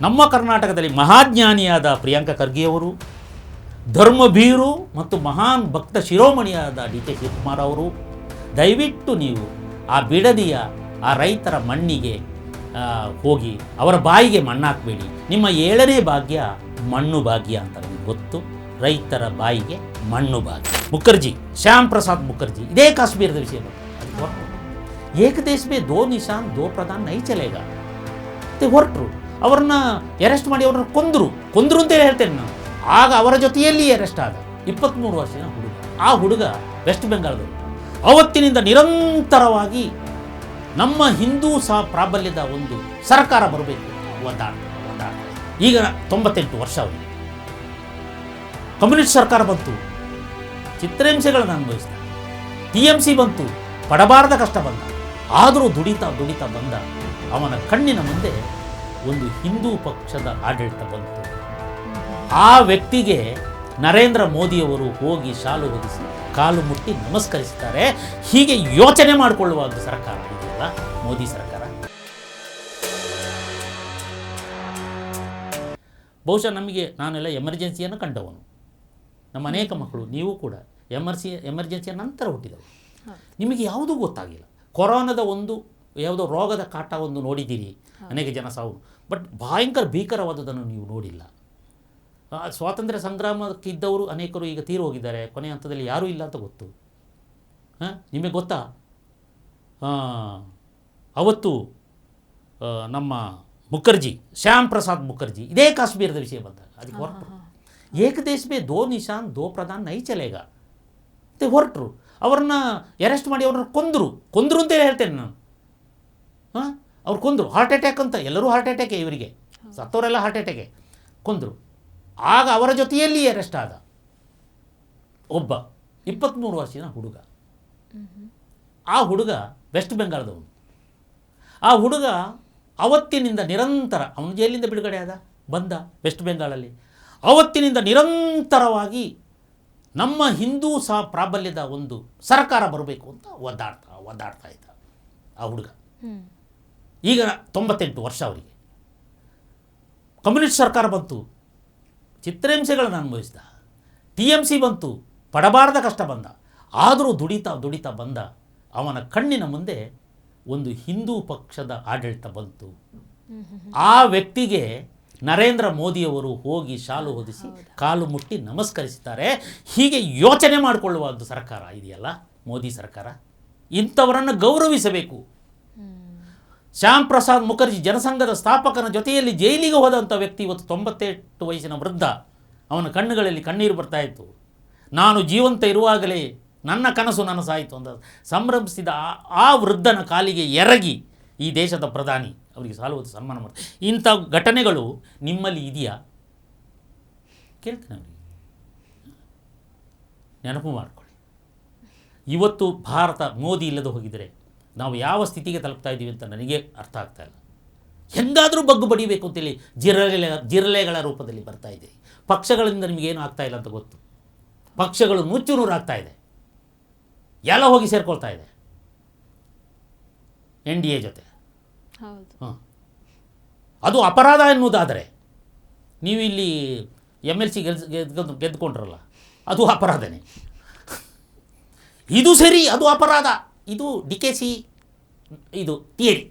ನಮ್ಮ ಕರ್ನಾಟಕದಲ್ಲಿ ಮಹಾಜ್ಞಾನಿಯಾದ ಪ್ರಿಯಾಂಕ ಖರ್ಗೆಯವರು, ಧರ್ಮಭೀರು ಮತ್ತು ಮಹಾನ್ ಭಕ್ತ ಶಿರೋಮಣಿಯಾದ ಡಿ ಕೆ ಶಿವಕುಮಾರ್ ಅವರು, ದಯವಿಟ್ಟು ನೀವು ಆ ಬಿಡದಿಯ ಆ ರೈತರ ಮಣ್ಣಿಗೆ ಹೋಗಿ ಅವರ ಬಾಯಿಗೆ ಮಣ್ಣಾಕಬೇಡಿ. ನಿಮ್ಮ 7ನೇ ಭಾಗ್ಯ ಮಣ್ಣು ಭಾಗ್ಯ ಅಂತ ನಿಮಗೆ ಗೊತ್ತು. ರೈತರ ಬಾಯಿಗೆ ಮಣ್ಣು ಭಾಗ್ಯ. ಮುಖರ್ಜಿ, ಶ್ಯಾಮ್ ಪ್ರಸಾದ್ ಮುಖರ್ಜಿ, ಇದೇ ಕಾಶ್ಮೀರದ ವಿಷಯ. ಏಕ ದೇಶ ಮೇ ದೋ ನಿಶಾನ್ ದೋ ಪ್ರಧಾನ್ ನೈ ಚಲೇಗ ಅಂತ ಹೊರಟರು. ಅವ್ರನ್ನ ಅರೆಸ್ಟ್ ಮಾಡಿ ಅವ್ರನ್ನ ಕೊಂದರು ಅಂತೇಳಿ ಹೇಳ್ತೇನೆ ನಾನು. ಆಗ ಅವರ ಜೊತೆಯಲ್ಲಿ ಅರೆಸ್ಟ್ ಆದ 23 ವರ್ಷದ ಹುಡುಗ. ಆ ಹುಡುಗ ವೆಸ್ಟ್ ಬೆಂಗಾಳದವರು. ಅವತ್ತಿನಿಂದ ನಿರಂತರವಾಗಿ ನಮ್ಮ ಹಿಂದೂ ಪ್ರಾಬಲ್ಯದ ಒಂದು ಸರ್ಕಾರ ಬರಬೇಕು ಒದ್ದಾಡ. ಈಗ 98 ವರ್ಷ ಅವರಿಗೆ. ಕಮ್ಯುನಿಸ್ಟ್ ಸರ್ಕಾರ ಬಂತು, ಚಿತ್ರಹಿಂಸೆಗಳನ್ನು ಅನುಭವಿಸಿದ. TMC ಬಂತು, ಪಡಬಾರದ ಕಷ್ಟ ಬಂದ. ಆದರೂ ದುಡಿತಾ ಬಂದ. ಅವನ ಕಣ್ಣಿನ ಮುಂದೆ ಒಂದು ಹಿಂದೂ ಪಕ್ಷದ ಆಡಳಿತ ಬಂತು. ಆ ವ್ಯಕ್ತಿಗೆ ನರೇಂದ್ರ ಮೋದಿಯವರು ಹೋಗಿ ಶಾಲು ಹೊದಿಸಿ ಕಾಲು ಮುಟ್ಟಿ ನಮಸ್ಕರಿಸುತ್ತಾರೆ. ಹೀಗೆ ಯೋಚನೆ ಮಾಡಿಕೊಳ್ಳುವ ಒಂದು ಸರ್ಕಾರ ಇದೆಯಲ್ಲ ಮೋದಿ ಸರ್ಕಾರ. ಬಹುಶಃ ನಮಗೆ, ನಾನೆಲ್ಲ ಎಮರ್ಜೆನ್ಸಿಯನ್ನು ಕಂಡವನು. ನಮ್ಮ ಅನೇಕ ಮಕ್ಕಳು, ನೀವು ಕೂಡ ಎಮರ್ಜೆನ್ಸಿಯ ನಂತರ ಹುಟ್ಟಿದವರು. ನಿಮಗೆ ಯಾವುದೂ ಗೊತ್ತಾಗಿಲ್ಲ. ಕೊರೋನಾದ ಯಾವುದೋ ರೋಗದ ಕಾಟ ನೋಡಿದ್ದೀರಿ, ಅನೇಕ ಜನ ಸಾವು. ಬಟ್ ಭೀಕರವಾದದನ್ನು ನೀವು ನೋಡಿಲ್ಲ. ಸ್ವಾತಂತ್ರ್ಯ ಸಂಗ್ರಾಮಕ್ಕಿದ್ದವರು ಅನೇಕರು ಈಗ ತೀರು ಹೋಗಿದ್ದಾರೆ. ಕೊನೆಯ ಹಂತದಲ್ಲಿ ಯಾರೂ ಇಲ್ಲ ಅಂತ ಗೊತ್ತು. ನಿಮಗೆ ಗೊತ್ತಾ, ಅವತ್ತು ನಮ್ಮ ಮುಖರ್ಜಿ, ಶ್ಯಾಮ್ ಪ್ರಸಾದ್ ಮುಖರ್ಜಿ, ಇದೇ ಕಾಶ್ಮೀರದ ವಿಷಯ ಬಂದಾಗ ಅದಕ್ಕೆ ಹೊರಟರು. ಏಕ ದೇಶ ಮೇ ದೋ ನಿಶಾನ್ ದೋ ಪ್ರಧಾನ್ ನೈ ಚಲೇಗ ಅಂತ ಹೊರಟರು. ಅವ್ರನ್ನ ಅರೆಸ್ಟ್ ಮಾಡಿ ಅವ್ರನ್ನ ಕೊಂದರು ಅಂತೇಳಿ ಹೇಳ್ತೇನೆ ನಾನು. ಅವ್ರು ಕೊಂದರು. ಹಾರ್ಟ್ ಅಟ್ಯಾಕ್ ಅಂತ, ಎಲ್ಲರೂ ಹಾರ್ಟ್ ಅಟ್ಯಾಕೆ, ಇವರಿಗೆ ಸತ್ತವರೆಲ್ಲ ಹಾರ್ಟ್ ಅಟ್ಯಾಕೆ. ಕೊಂದರು. ಆಗ ಅವರ ಜೊತೆಯಲ್ಲಿ ಅರೆಸ್ಟ್ ಆದ ಒಬ್ಬ 23 ವರ್ಷದ ಹುಡುಗ. ಆ ಹುಡುಗ ವೆಸ್ಟ್ ಬೆಂಗಾಳದವನು. ಆ ಹುಡುಗ ಅವತ್ತಿನಿಂದ ನಿರಂತರ, ಅವನು ಜೈಲಿಂದ ಬಿಡುಗಡೆ ಬಂದ ವೆಸ್ಟ್ ಬೆಂಗಾಳಲ್ಲಿ. ಅವತ್ತಿನಿಂದ ನಿರಂತರವಾಗಿ ನಮ್ಮ ಹಿಂದೂ ಪ್ರಾಬಲ್ಯದ ಒಂದು ಸರ್ಕಾರ ಬರಬೇಕು ಅಂತ ಒದ್ದಾಡ್ತಾ ಇದ್ದ ಆ ಹುಡುಗ. ಈಗ 98 ವರ್ಷ ಅವರಿಗೆ. ಕಮ್ಯುನಿಸ್ಟ್ ಸರ್ಕಾರ ಬಂತು, ಚಿತ್ರಹಿಂಸೆಗಳನ್ನು ಅನುಭವಿಸಿದ. TMC ಬಂತು, ಪಡಬಾರದ ಕಷ್ಟ ಬಂದ. ಆದರೂ ದುಡಿತಾ ಬಂದ. ಅವನ ಕಣ್ಣಿನ ಮುಂದೆ ಒಂದು ಹಿಂದೂ ಪಕ್ಷದ ಆಡಳಿತ ಬಂತು. ಆ ವ್ಯಕ್ತಿಗೆ ನರೇಂದ್ರ ಮೋದಿಯವರು ಹೋಗಿ ಶಾಲು ಹೊದಿಸಿ ಕಾಲು ಮುಟ್ಟಿ ನಮಸ್ಕರಿಸುತ್ತಾರೆ. ಹೀಗೆ ಯೋಚನೆ ಮಾಡಿಕೊಳ್ಳುವ ಒಂದು ಸರ್ಕಾರ ಇದೆಯಲ್ಲ ಮೋದಿ ಸರ್ಕಾರ. ಇಂಥವರನ್ನು ಗೌರವಿಸಬೇಕು. ಶ್ಯಾಮ್ ಪ್ರಸಾದ್ ಮುಖರ್ಜಿ, ಜನಸಂಘದ ಸ್ಥಾಪಕನ ಜೊತೆಯಲ್ಲಿ ಜೈಲಿಗೆ ಹೋದಂಥ ವ್ಯಕ್ತಿ ಇವತ್ತು 98 ವಯಸ್ಸಿನ ವೃದ್ಧ. ಅವನ ಕಣ್ಣುಗಳಲ್ಲಿ ಕಣ್ಣೀರು ಬರ್ತಾ ಇತ್ತು. ನಾನು ಜೀವಂತ ಇರುವಾಗಲೇ ನನ್ನ ಕನಸು ನನಸಾಯಿತು ಅಂತ ಸಂಭ್ರಮಿಸಿದ ಆ ವೃದ್ಧನ ಕಾಲಿಗೆ ಎರಗಿ ಈ ದೇಶದ ಪ್ರಧಾನಿ ಅವರಿಗೆ ಸಾಲುವುದು ಸನ್ಮಾನ ಮಾಡ್ತಾರೆ. ಇಂಥ ಘಟನೆಗಳು ನಿಮ್ಮಲ್ಲಿ ಇದೆಯಾ ಕೇಳ್ತೇನೆ. ಅವರಿಗೆ ನೆನಪು ಮಾಡಿಕೊಳ್ಳಿ. ಇವತ್ತು ಭಾರತ ಮೋದಿ ಇಲ್ಲದೆ ಹೋಗಿದರೆ ನಾವು ಯಾವ ಸ್ಥಿತಿಗೆ ತಲುಪ್ತಾ ಇದ್ದೀವಿ ಅಂತ ನನಗೆ ಅರ್ಥ ಆಗ್ತಾ ಇಲ್ಲ. ಹೆಂಗಾದರೂ ಬಗ್ಗು ಬಡಿಬೇಕು ಅಂತೇಳಿ ಜಿರಲೆಗಳ ರೂಪದಲ್ಲಿ ಬರ್ತಾ ಇದೆ. ಪಕ್ಷಗಳಿಂದ ನಿಮಗೇನು ಆಗ್ತಾ ಇಲ್ಲ ಅಂತ ಗೊತ್ತು. ಪಕ್ಷಗಳು ನುಚ್ಚು ಆಗ್ತಾ ಇದೆ. ಎಲ್ಲ ಹೋಗಿ ಸೇರ್ಕೊಳ್ತಾ ಇದೆ NDA ಜೊತೆ. ಅದು ಅಪರಾಧ ಎನ್ನುವುದಾದರೆ ನೀವು ಇಲ್ಲಿ MLC ಗೆದ್ದುಕೊಂಡ್ರಲ್ಲ, ಅದು ಅಪರಾಧನೇ. ಇದು ಸರಿ, ಅದು ಅಪರಾಧ. ಇದು DKC, ಇದು ಥಿಯರಿ.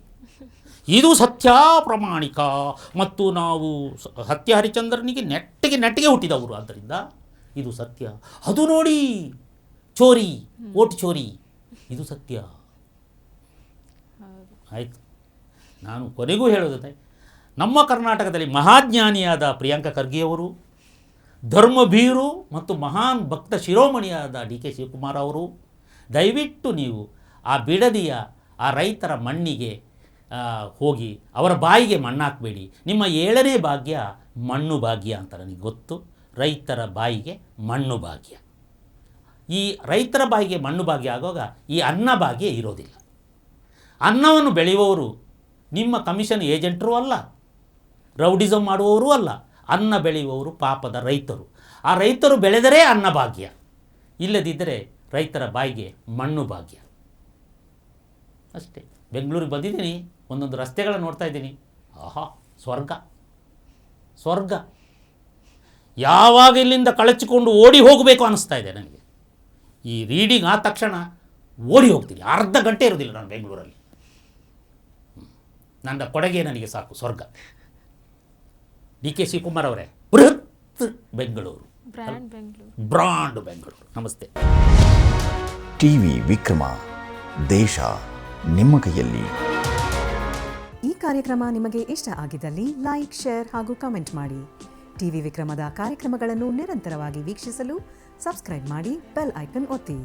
ಇದು ಸತ್ಯ ಪ್ರಾಮಾಣಿಕ. ಮತ್ತು ನಾವು ಸತ್ಯ ಹರಿಚಂದ್ರನಿಗೆ ನೆಟ್ಟಿಗೆ ಹುಟ್ಟಿದವರು, ಆದ್ದರಿಂದ ಇದು ಸತ್ಯ. ಅದು ನೋಡಿ ಚೋರಿ, ಓಟ್ ಚೋರಿ, ಇದು ಸತ್ಯ. ಆಯಿತು. ನಾನು ಕೊನೆಗೂ ಹೇಳೋದಂತೆ, ನಮ್ಮ ಕರ್ನಾಟಕದಲ್ಲಿ ಮಹಾಜ್ಞಾನಿಯಾದ ಪ್ರಿಯಾಂಕ ಖರ್ಗೆಯವರು, ಧರ್ಮಭೀರು ಮತ್ತು ಮಹಾನ್ ಭಕ್ತ ಶಿರೋಮಣಿಯಾದ ಡಿ ಕೆ ಶಿವಕುಮಾರ್ ಅವರು, ದಯವಿಟ್ಟು ನೀವು ಆ ಬಿಡದಿಯ ಆ ರೈತರ ಮಣ್ಣಿಗೆ ಹೋಗಿ ಅವರ ಬಾಯಿಗೆ ಮಣ್ಣಾಕಬೇಡಿ. ನಿಮ್ಮ 7ನೇ ಭಾಗ್ಯ ಮಣ್ಣು ಭಾಗ್ಯ ಅಂತ ನನಗೆ ಗೊತ್ತು. ರೈತರ ಬಾಯಿಗೆ ಮಣ್ಣು ಭಾಗ್ಯ. ಈ ರೈತರ ಬಾಯಿಗೆ ಮಣ್ಣು ಭಾಗ್ಯ ಆಗುವಾಗ ಈ ಅನ್ನ ಭಾಗ್ಯ ಇರೋದಿಲ್ಲ. ಅನ್ನವನ್ನು ಬೆಳೆಯುವವರು ನಿಮ್ಮ ಕಮಿಷನ್ ಏಜೆಂಟರೂ ಅಲ್ಲ, ರೌಡಿಸಮ್ ಮಾಡುವವರೂ ಅಲ್ಲ. ಅನ್ನ ಬೆಳೆಯುವವರು ಪಾಪದ ರೈತರು. ಆ ರೈತರು ಬೆಳೆದರೆ ಅನ್ನ ಭಾಗ್ಯ, ಇಲ್ಲದಿದ್ದರೆ ರೈತರ ಬಾಯಿಗೆ ಮಣ್ಣು ಭಾಗ್ಯ ಅಷ್ಟೇ. ಬೆಂಗಳೂರಿಗೆ ಬಂದಿದ್ದೀನಿ, ಒಂದೊಂದು ರಸ್ತೆಗಳನ್ನು ನೋಡ್ತಾ ಇದ್ದೀನಿ. ಆಹಾ, ಸ್ವರ್ಗ. ಸ್ವರ್ಗ. ಯಾವಾಗ ಇಲ್ಲಿಂದ ಕಳಚಿಕೊಂಡು ಓಡಿ ಹೋಗಬೇಕು ಅನ್ನಿಸ್ತಾ ಇದೆ ನನಗೆ. ಈ ರೀಡಿಂಗ್ ಆದ ತಕ್ಷಣ ಓಡಿ ಹೋಗ್ತೀನಿ, ಅರ್ಧ ಗಂಟೆ ಇರೋದಿಲ್ಲ ನಾನು ಬೆಂಗಳೂರಲ್ಲಿ. ನನ್ನ ಕೊಡುಗೆ ನನಗೆ ಸಾಕು, ಸ್ವರ್ಗ. DK ಶಿವಕುಮಾರ್ ಅವರೇ, ಬೃಹತ್ ಬೆಂಗಳೂರು, ಬ್ರಾಂಡ್ ಬೆಂಗಳೂರು. ನಮಸ್ತೆ. ಟಿವಿ ವಿಕ್ರಮ, ದೇಶ ನಿಮ್ಮ ಕೈಯಲ್ಲಿ. ಈ ಕಾರ್ಯಕ್ರಮ ನಿಮಗೆ ಇಷ್ಟ ಆಗಿದ್ದಲ್ಲಿ ಲೈಕ್, ಶೇರ್ ಹಾಗೂ ಕಮೆಂಟ್ ಮಾಡಿ. ಟಿವಿ ವಿಕ್ರಮದ ಕಾರ್ಯಕ್ರಮಗಳನ್ನು ನಿರಂತರವಾಗಿ ವೀಕ್ಷಿಸಲು ಸಬ್ಸ್ಕ್ರೈಬ್ ಮಾಡಿ, ಬೆಲ್ ಐಕನ್ ಒತ್ತಿ.